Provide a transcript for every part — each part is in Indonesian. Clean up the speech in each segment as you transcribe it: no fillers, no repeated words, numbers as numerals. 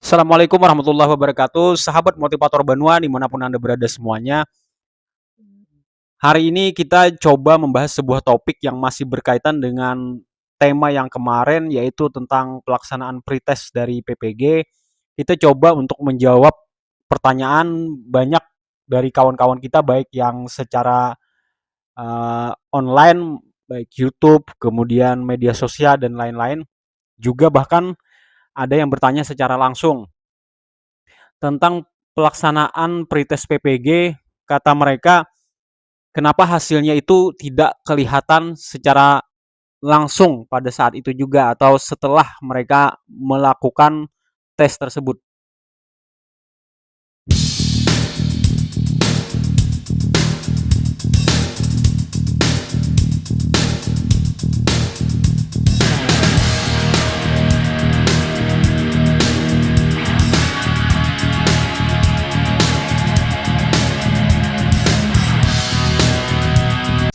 Assalamualaikum warahmatullahi wabarakatuh, sahabat motivator Banua dimanapun Anda berada semuanya. Hari ini kita coba membahas sebuah topik yang masih berkaitan dengan tema yang kemarin, yaitu tentang pelaksanaan pretest dari PPG. Kita coba untuk menjawab pertanyaan banyak dari kawan-kawan kita, baik yang secara online, baik YouTube, kemudian media sosial dan lain-lain. Juga bahkan ada yang bertanya secara langsung tentang pelaksanaan pretest PPG. Kata mereka, kenapa hasilnya itu tidak kelihatan secara langsung pada saat itu juga atau setelah mereka melakukan tes tersebut.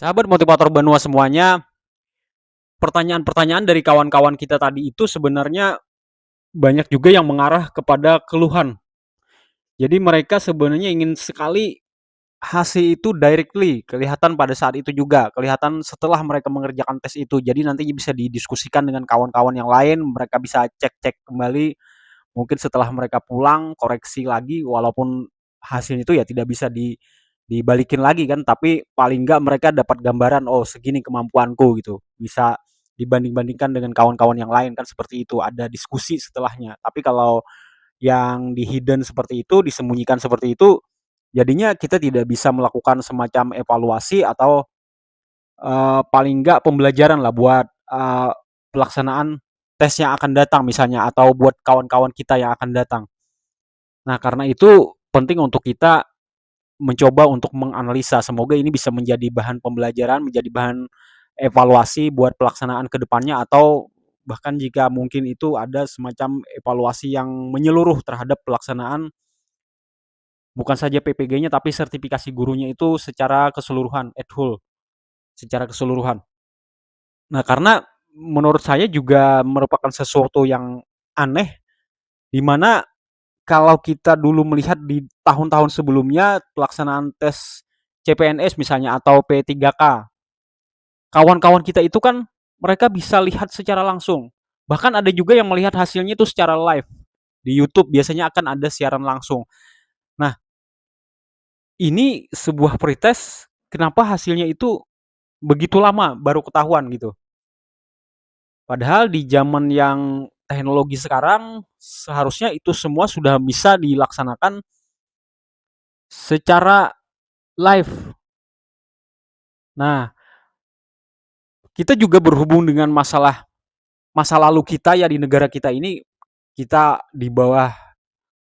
Sahabat motivator Banua semuanya, pertanyaan-pertanyaan dari kawan-kawan kita tadi itu sebenarnya banyak juga yang mengarah kepada keluhan. Jadi mereka sebenarnya ingin sekali hasil itu directly kelihatan pada saat itu juga, kelihatan setelah mereka mengerjakan tes itu. Jadi nanti bisa didiskusikan dengan kawan-kawan yang lain, mereka bisa cek-cek kembali. Mungkin setelah mereka pulang koreksi lagi, walaupun hasilnya itu ya tidak bisa dibalikin lagi kan, tapi paling enggak mereka dapat gambaran, oh segini kemampuanku gitu, bisa dibanding-bandingkan dengan kawan-kawan yang lain kan, seperti itu, ada diskusi setelahnya. Tapi kalau yang di hidden seperti itu, disembunyikan seperti itu, jadinya kita tidak bisa melakukan semacam evaluasi atau paling enggak pembelajaran lah buat pelaksanaan tes yang akan datang misalnya, atau buat kawan-kawan kita yang akan datang. Nah, karena itu penting untuk kita mencoba untuk menganalisa. Semoga ini bisa menjadi bahan pembelajaran, menjadi bahan evaluasi buat pelaksanaan ke depannya, atau bahkan jika mungkin itu ada semacam evaluasi yang menyeluruh terhadap pelaksanaan bukan saja PPG-nya tapi sertifikasi gurunya itu secara keseluruhan, at whole, secara keseluruhan. Nah, karena menurut saya juga merupakan sesuatu yang aneh, di mana kalau kita dulu melihat di tahun-tahun sebelumnya pelaksanaan tes CPNS misalnya atau P3K, kawan-kawan kita itu kan mereka bisa lihat secara langsung. Bahkan ada juga yang melihat hasilnya itu secara live. Di YouTube biasanya akan ada siaran langsung. Nah, ini sebuah pretest, kenapa hasilnya itu begitu lama baru ketahuan gitu. Padahal di zaman yang teknologi sekarang seharusnya itu semua sudah bisa dilaksanakan secara live. Nah, kita juga berhubung dengan masa lalu kita ya di negara kita ini, kita di bawah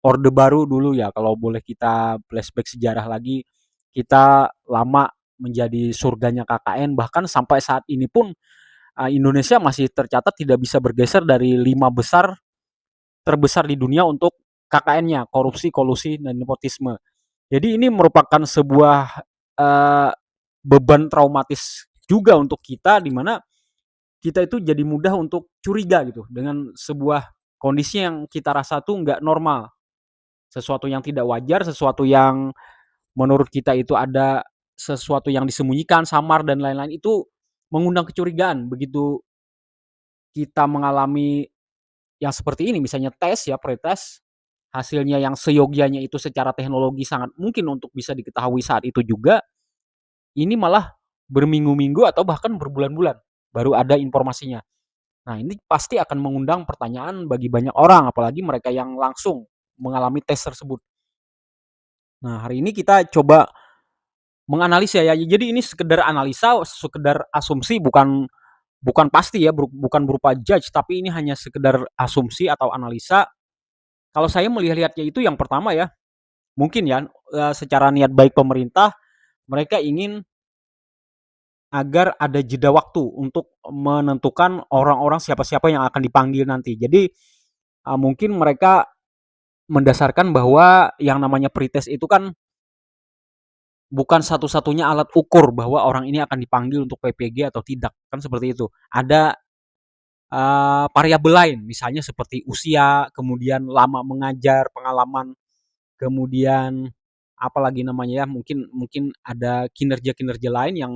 Orde Baru dulu ya, kalau boleh kita flashback sejarah lagi, kita lama menjadi surganya KKN, bahkan sampai saat ini pun Indonesia masih tercatat tidak bisa bergeser dari 5 besar terbesar di dunia untuk KKN-nya, korupsi, kolusi, dan nepotisme. Jadi ini merupakan sebuah uh, beban traumatis juga untuk kita, di mana kita itu jadi mudah untuk curiga gitu dengan sebuah kondisi yang kita rasa tuh nggak normal, sesuatu yang tidak wajar, sesuatu yang menurut kita itu ada sesuatu yang disembunyikan, samar dan lain-lain, itu mengundang kecurigaan. Begitu kita mengalami yang seperti ini, misalnya tes ya, pretest, hasilnya yang seyogianya itu secara teknologi sangat mungkin untuk bisa diketahui saat itu juga, ini malah berminggu-minggu atau bahkan berbulan-bulan baru ada informasinya. Nah, ini pasti akan mengundang pertanyaan bagi banyak orang, apalagi mereka yang langsung mengalami tes tersebut. Nah, hari ini kita coba menganalisa ya. Jadi ini sekedar analisa, sekedar asumsi, bukan bukan pasti ya, bukan berupa judge, tapi ini hanya sekedar asumsi atau analisa. Kalau saya melihat-lihatnya itu yang pertama ya, mungkin ya secara niat baik pemerintah, mereka ingin agar ada jeda waktu untuk menentukan orang-orang siapa-siapa yang akan dipanggil nanti. Jadi mungkin mereka mendasarkan bahwa yang namanya pretest itu kan bukan satu-satunya alat ukur bahwa orang ini akan dipanggil untuk PPG atau tidak, kan seperti itu. Ada variabel lain, misalnya seperti usia, kemudian lama mengajar, pengalaman, kemudian apalagi namanya ya, mungkin mungkin ada kinerja-kinerja lain yang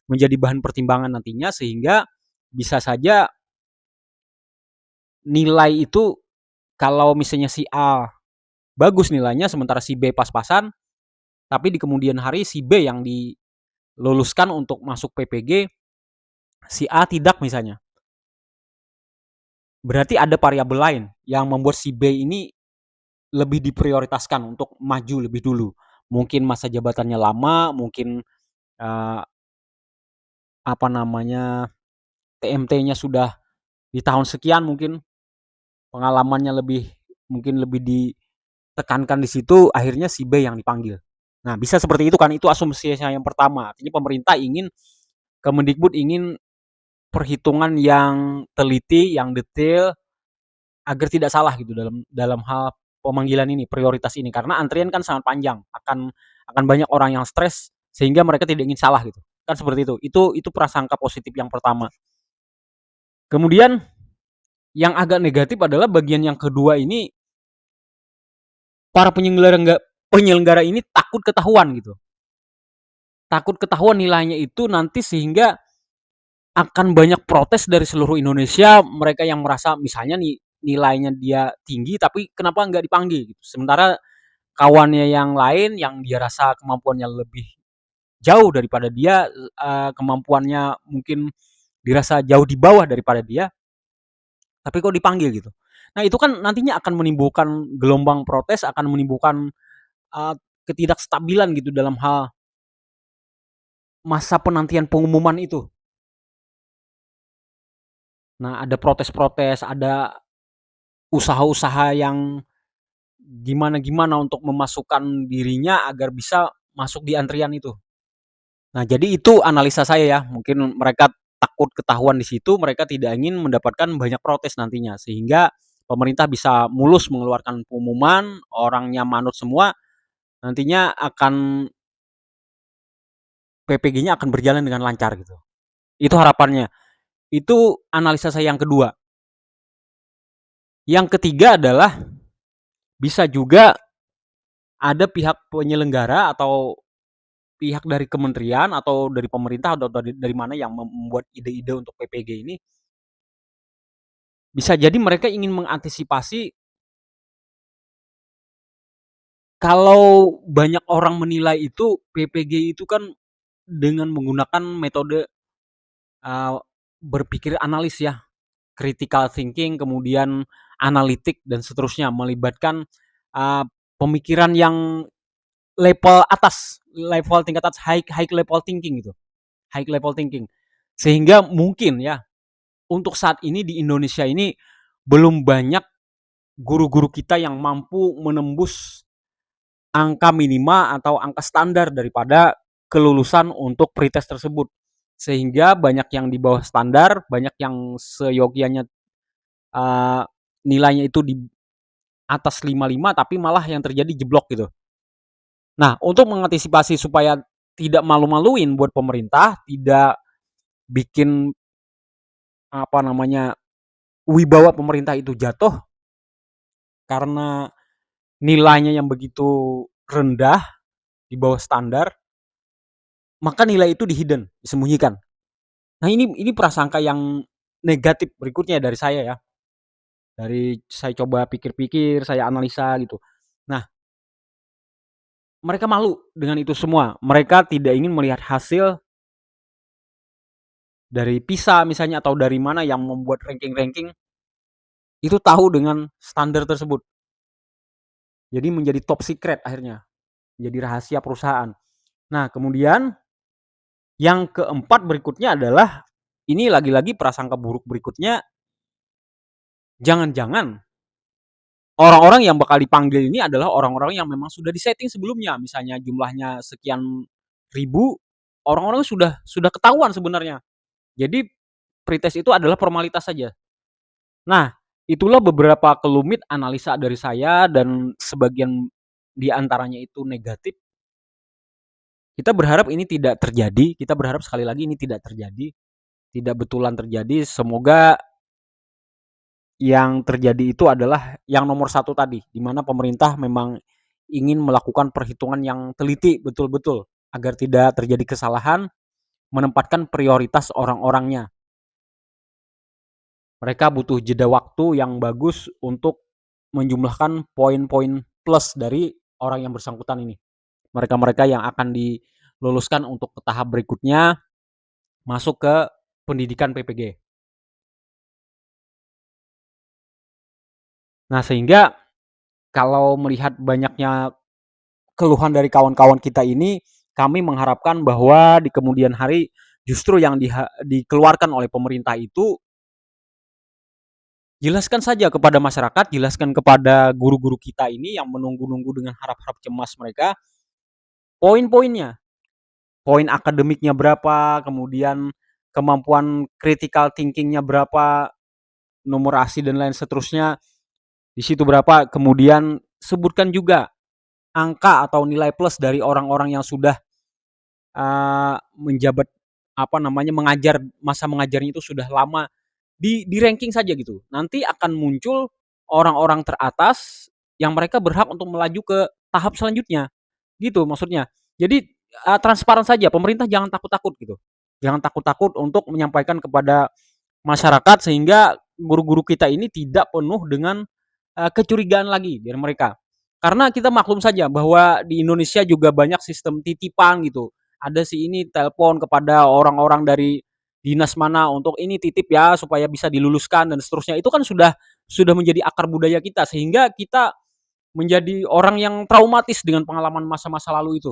menjadi bahan pertimbangan nantinya, sehingga bisa saja nilai itu kalau misalnya si A bagus nilainya sementara si B pas-pasan, tapi di kemudian hari si B yang diluluskan untuk masuk PPG, si A tidak misalnya. Berarti ada variabel lain yang membuat si B ini lebih diprioritaskan untuk maju lebih dulu. Mungkin masa jabatannya lama, mungkin uh, apa namanya TMT-nya sudah di tahun sekian, mungkin pengalamannya mungkin lebih ditekankan di situ, akhirnya si B yang dipanggil. Nah, bisa seperti itu kan, itu asumsi saya yang pertama. Artinya pemerintah ingin, Kemendikbud ingin perhitungan yang teliti, yang detail, agar tidak salah gitu dalam dalam hal pemanggilan ini, prioritas ini. Karena antrian kan sangat panjang, akan banyak orang yang stres sehingga mereka tidak ingin salah gitu. Kan seperti itu. Itu prasangka positif yang pertama. Kemudian yang agak negatif adalah bagian yang kedua ini, para penyelenggara ini takut ketahuan gitu. Takut ketahuan nilainya itu nanti, sehingga akan banyak protes dari seluruh Indonesia, mereka yang merasa misalnya nih nilainya dia tinggi tapi kenapa nggak dipanggil gitu. Sementara kawannya yang lain yang dia rasa kemampuannya lebih jauh daripada dia, kemampuannya mungkin dirasa jauh di bawah daripada dia, tapi kok dipanggil gitu. Nah, itu kan nantinya akan menimbulkan gelombang protes, akan menimbulkan uh, ketidakstabilan gitu dalam hal masa penantian pengumuman itu. Nah, ada protes-protes, ada usaha-usaha yang gimana-gimana untuk memasukkan dirinya agar bisa masuk di antrian itu. Nah, jadi itu analisa saya ya. Mungkin mereka takut ketahuan di situ, mereka tidak ingin mendapatkan banyak protes nantinya, sehingga pemerintah bisa mulus mengeluarkan pengumuman, orangnya manut semua, nantinya akan PPG-nya akan berjalan dengan lancar gitu. Itu harapannya. Itu analisa saya yang kedua. Yang ketiga adalah bisa juga ada pihak penyelenggara atau pihak dari kementerian atau dari pemerintah atau dari mana yang membuat ide-ide untuk PPG ini, bisa jadi mereka ingin mengantisipasi kalau banyak orang menilai itu PPG itu kan dengan menggunakan metode uh, berpikir analis ya, critical thinking, kemudian analitik dan seterusnya, melibatkan uh, pemikiran yang level atas, level tingkat atas, high level thinking gitu, high level thinking. Sehingga mungkin ya untuk saat ini di Indonesia ini belum banyak guru-guru kita yang mampu menembus angka minima atau angka standar daripada kelulusan untuk pretest tersebut. Sehingga banyak yang di bawah standar, banyak yang seyogianya uh, nilainya itu di atas 55 tapi malah yang terjadi jeblok gitu. Nah, untuk mengantisipasi supaya tidak malu-maluin buat pemerintah, tidak bikin apa namanya wibawa pemerintah itu jatuh karena nilainya yang begitu rendah di bawah standar, maka nilai itu dihidden, disembunyikan. Nah, ini prasangka yang negatif berikutnya dari saya ya. Dari saya coba pikir-pikir, saya analisa gitu. Nah, mereka malu dengan itu semua. Mereka tidak ingin melihat hasil dari PISA misalnya atau dari mana yang membuat ranking-ranking itu tahu dengan standar tersebut. Jadi menjadi top secret akhirnya, menjadi rahasia perusahaan. Nah, kemudian yang keempat berikutnya adalah, ini lagi-lagi prasangka buruk berikutnya, jangan-jangan orang-orang yang bakal dipanggil ini adalah orang-orang yang memang sudah disetting sebelumnya, misalnya jumlahnya sekian ribu, orang-orang sudah ketahuan sebenarnya. Jadi pretest itu adalah formalitas saja. Nah, itulah beberapa kelumit analisa dari saya dan sebagian di antaranya itu negatif. Kita berharap ini tidak terjadi, kita berharap sekali lagi ini tidak terjadi, tidak betulan terjadi. Semoga yang terjadi itu adalah yang nomor satu tadi, di mana pemerintah memang ingin melakukan perhitungan yang teliti betul-betul agar tidak terjadi kesalahan, menempatkan prioritas orang-orangnya. Mereka butuh jeda waktu yang bagus untuk menjumlahkan poin-poin plus dari orang yang bersangkutan ini. Mereka-mereka yang akan diluluskan untuk ke tahap berikutnya masuk ke pendidikan PPG. Nah, sehingga kalau melihat banyaknya keluhan dari kawan-kawan kita ini, kami mengharapkan bahwa di kemudian hari justru yang dikeluarkan oleh pemerintah itu jelaskan saja kepada masyarakat, jelaskan kepada guru-guru kita ini yang menunggu-nunggu dengan harap-harap cemas mereka, poin-poinnya, poin akademiknya berapa, kemudian kemampuan critical thinkingnya berapa, numerasi dan lain seterusnya di situ berapa, kemudian sebutkan juga angka atau nilai plus dari orang-orang yang sudah menjabat apa namanya mengajar, masa mengajarnya itu sudah lama, di ranking saja gitu. Nanti akan muncul orang-orang teratas yang mereka berhak untuk melaju ke tahap selanjutnya. Gitu maksudnya. Jadi transparan saja, pemerintah jangan takut-takut gitu. Jangan takut-takut untuk menyampaikan kepada masyarakat sehingga guru-guru kita ini tidak penuh dengan kecurigaan lagi dari mereka. Karena kita maklum saja bahwa di Indonesia juga banyak sistem titipan gitu. Ada si ini telepon kepada orang-orang dari dinas mana untuk ini titip ya supaya bisa diluluskan dan seterusnya. Itu kan sudah menjadi akar budaya kita sehingga kita menjadi orang yang traumatis dengan pengalaman masa-masa lalu itu.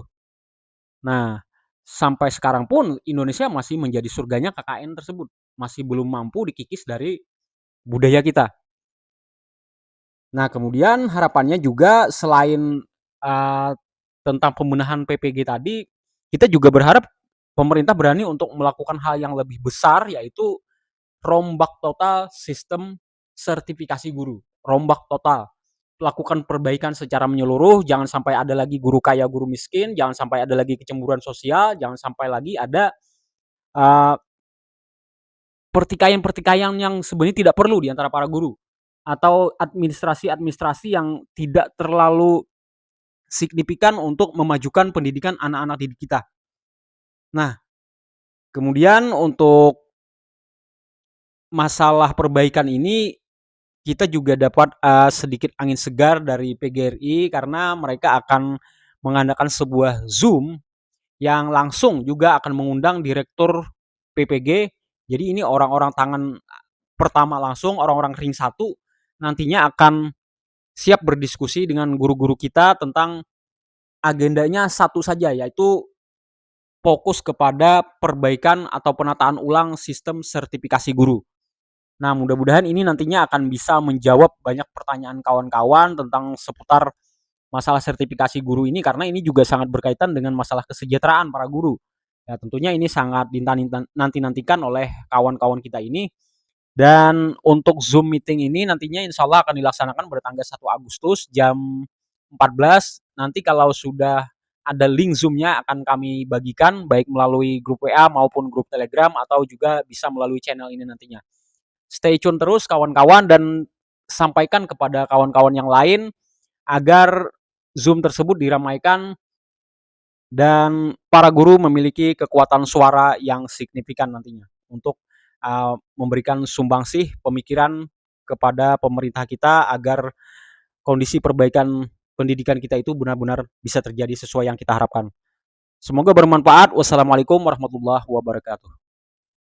Nah, sampai sekarang pun Indonesia masih menjadi surganya KKN tersebut. Masih belum mampu dikikis dari budaya kita. Nah, kemudian harapannya juga selain tentang pembenahan PPG tadi, kita juga berharap pemerintah berani untuk melakukan hal yang lebih besar, yaitu rombak total sistem sertifikasi guru. Rombak total. Lakukan perbaikan secara menyeluruh, jangan sampai ada lagi guru kaya, guru miskin, jangan sampai ada lagi kecemburuan sosial, jangan sampai lagi ada uh, pertikaian-pertikaian yang sebenarnya tidak perlu di antara para guru atau administrasi-administrasi yang tidak terlalu signifikan untuk memajukan pendidikan anak-anak didik kita. Nah, kemudian untuk masalah perbaikan ini kita juga dapat sedikit angin segar dari PGRI karena mereka akan mengadakan sebuah Zoom yang langsung juga akan mengundang direktur PPG. Jadi ini orang-orang tangan pertama langsung, orang-orang ring satu nantinya akan siap berdiskusi dengan guru-guru kita tentang agendanya satu saja, yaitu fokus kepada perbaikan atau penataan ulang sistem sertifikasi guru. Nah, mudah-mudahan ini nantinya akan bisa menjawab banyak pertanyaan kawan-kawan tentang seputar masalah sertifikasi guru ini karena ini juga sangat berkaitan dengan masalah kesejahteraan para guru. Ya, tentunya ini sangat dinanti-nantikan oleh kawan-kawan kita ini. Dan untuk Zoom meeting ini nantinya insya Allah akan dilaksanakan pada tanggal 1 Agustus jam 14. Nanti kalau sudah ada link Zoom-nya akan kami bagikan baik melalui grup WA maupun grup Telegram atau juga bisa melalui channel ini nantinya. Stay tune terus kawan-kawan dan sampaikan kepada kawan-kawan yang lain agar Zoom tersebut diramaikan dan para guru memiliki kekuatan suara yang signifikan nantinya untuk memberikan sumbangsih pemikiran kepada pemerintah kita agar kondisi perbaikan pendidikan kita itu benar-benar bisa terjadi sesuai yang kita harapkan. Semoga bermanfaat. Wassalamualaikum warahmatullahi wabarakatuh.